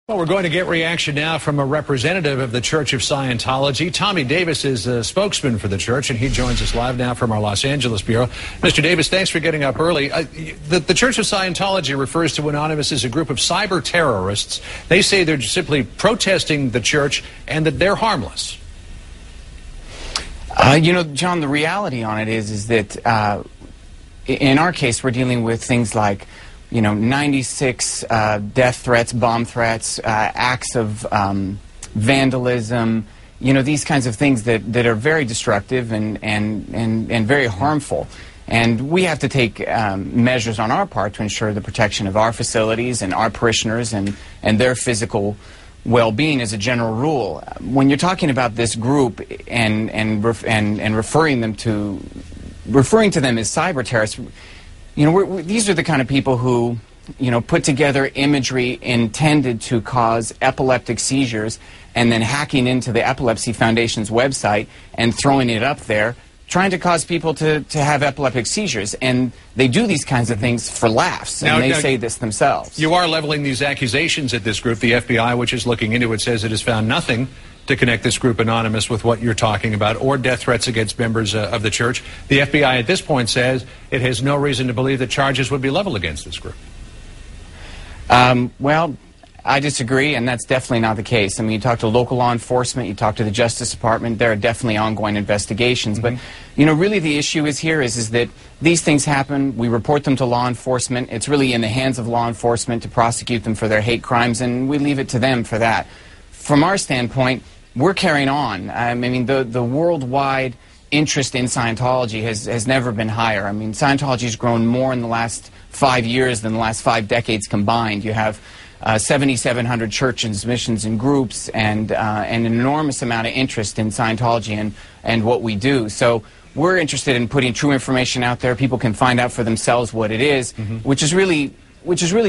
Well, we're going to get reaction now from a representative of the Church of Scientology. Tommy Davis is a spokesman for the church, and he joins us live now from our Los Angeles bureau. Mr. Davis, thanks for getting up early. The Church of Scientology refers to Anonymous as a group of cyber terrorists. They say they're simply protesting the church and that they're harmless. You know, John, the reality on it is that in our case, we're dealing with things like 96 death threats, bomb threats, acts of vandalism, these kinds of things that are very destructive and very harmful. And we have to take measures on our part to ensure the protection of our facilities and our parishioners and their physical well-being as a general rule. When you're talking about this group and referring to them as cyber terrorists, these are the kind of people who, put together imagery intended to cause epileptic seizures and then hacking into the Epilepsy Foundation's website and throwing it up there, trying to cause people to have epileptic seizures. And they do these kinds of things for laughs, and they say this themselves. You are leveling these accusations at this group. The FBI, which is looking into it, says it has found nothing to connect this group Anonymous with what you're talking about, or death threats against members of the church. The FBI at this point says it has no reason to believe that charges would be leveled against this group. Well, I disagree, and that's definitely not the case. I mean, you talk to local law enforcement, you talk to the Justice Department, there are definitely ongoing investigations. But, really the issue is that these things happen, we report them to law enforcement, it's really in the hands of law enforcement to prosecute them for their hate crimes, and we leave it to them for that. From our standpoint, we're carrying on. I mean, the worldwide interest in Scientology has never been higher. I mean, Scientology's grown more in the last 5 years than the last 5 decades combined. You have 7,700 churches, missions, and groups, and an enormous amount of interest in Scientology and what we do. So we're interested in putting true information out there. People can find out for themselves what it is, which is really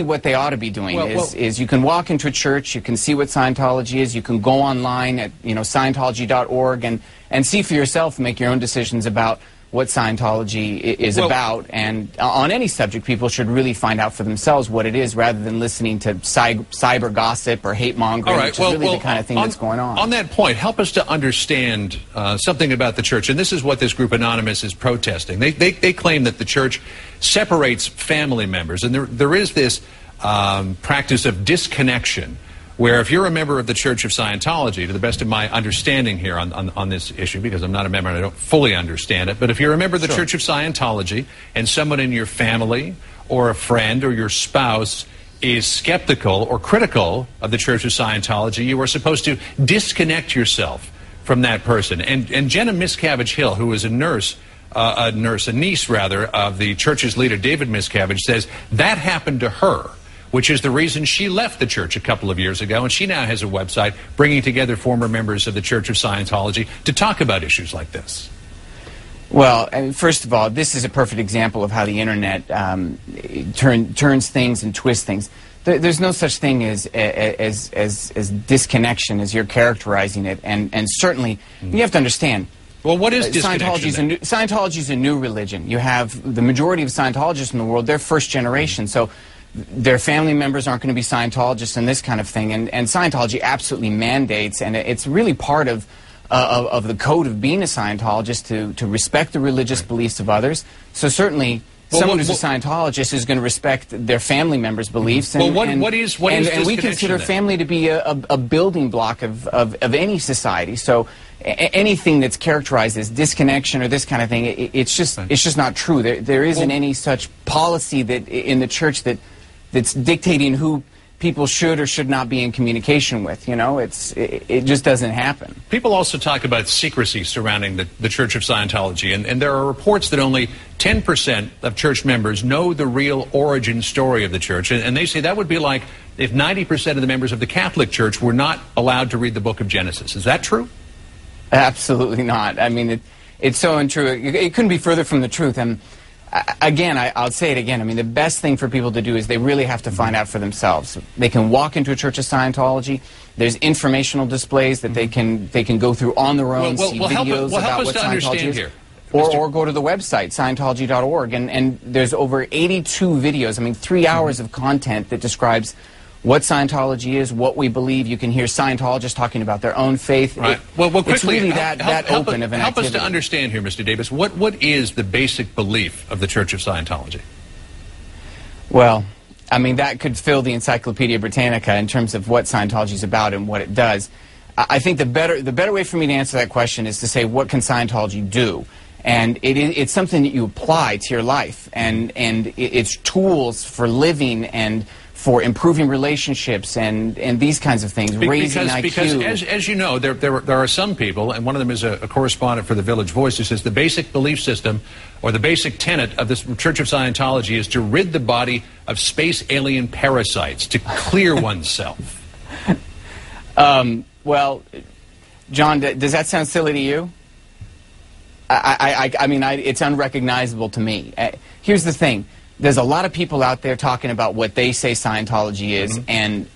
what they ought to be doing. Is you can walk into a church, you can see what Scientology is, you can go online at Scientology.org and see for yourself and make your own decisions about what Scientology is about. And on any subject, people should really find out for themselves what it is, rather than listening to cyber gossip or hate mongering, which is really the kind of thing that's going on. On that point, help us to understand something about the church. And this is what this group Anonymous is protesting. They claim that the church separates family members. And there is this practice of disconnection, where if you're a member of the Church of Scientology, to the best of my understanding here on this issue, because I'm not a member and I don't fully understand it, but if you're a member of the Church of Scientology and someone in your family or a friend or your spouse is skeptical or critical of the Church of Scientology, you are supposed to disconnect yourself from that person. And Jenna Miscavige Hill, who is a niece of the church's leader, David Miscavige, says that happened to her, which is the reason she left the church a couple of years ago, and she now has a website bringing together former members of the Church of Scientology to talk about issues like this. Well, first of all, this is a perfect example of how the internet turns things and twists things. There's no such thing as disconnection as you're characterizing it, and certainly you have to understand. Well, what is disconnection? Scientology is a new religion. You have the majority of Scientologists in the world, they're first generation, so their family members aren't going to be Scientologists and this kind of thing. And Scientology absolutely mandates, and it's really part of the code of being a Scientologist to respect the religious beliefs of others. So certainly someone who's a Scientologist is going to respect their family members' beliefs. And we consider family to be a building block of any society. So anything that's characterized as disconnection or this kind of thing, it's just not true. There isn't any such policy that in the church that's dictating who people should or should not be in communication with. It just doesn't happen. People also talk about secrecy surrounding the Church of Scientology, and there are reports that only 10% of church members know the real origin story of the church, and they say that would be like if 90% of the members of the Catholic Church were not allowed to read the book of Genesis. Is that true? Absolutely not. I mean, it's so untrue. It couldn't be further from the truth. And again, I'll say it again. I mean, the best thing for people to do is they really have to find out for themselves. They can walk into a Church of Scientology. There's informational displays that they can go through on their own, see videos about what Scientology is. Or go to the website, Scientology.org, and there's over 82 videos, 3 hours of content that describes what Scientology is, what we believe. You can hear Scientologists talking about their own faith. Right. Well, quickly, it's really that open of an help activity. Us to understand here, Mr. Davis, what is the basic belief of the Church of Scientology? Well, I mean, that could fill the Encyclopedia Britannica in terms of what Scientology is about and what it does. I think the better way for me to answer that question is to say, what can Scientology do? And it's something that you apply to your life, and it's tools for living and for improving relationships and these kinds of things, raising IQ. Because as you know, there are some people, and one of them is a correspondent for the Village Voice, who says the basic belief system or the basic tenet of the Church of Scientology is to rid the body of space alien parasites, to clear oneself. Well, John, does that sound silly to you? I mean, it's unrecognizable to me. Here's the thing. There's a lot of people out there talking about what they say Scientology is, and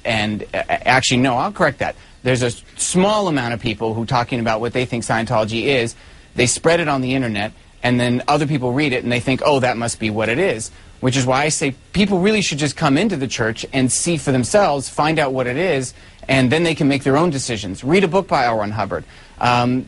actually, no, I'll correct that. There's a small amount of people who are talking about what they think Scientology is. They spread it on the internet, and then other people read it, and they think, oh, that must be what it is. Which is why I say people really should just come into the church and see for themselves, find out what it is, and then they can make their own decisions. Read a book by L. Ron Hubbard.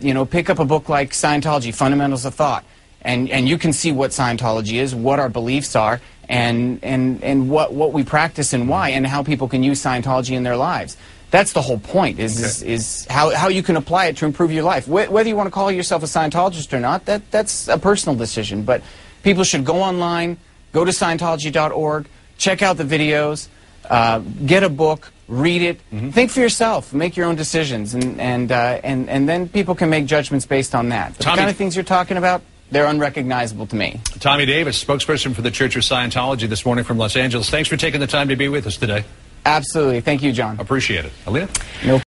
You know, pick up a book like Scientology, Fundamentals of Thought, and you can see what Scientology is, what our beliefs are, and what we practice and why, and how people can use Scientology in their lives. That's the whole point, is how you can apply it to improve your life. Whether you want to call yourself a Scientologist or not, that's a personal decision. But people should go online, go to Scientology.org, check out the videos, get a book, read it, think for yourself, make your own decisions, and then people can make judgments based on that. But the kind of things you're talking about, they're unrecognizable to me. Tommy Davis, spokesperson for the Church of Scientology this morning from Los Angeles. Thanks for taking the time to be with us today. Absolutely. Thank you, John. Appreciate it. Alina? No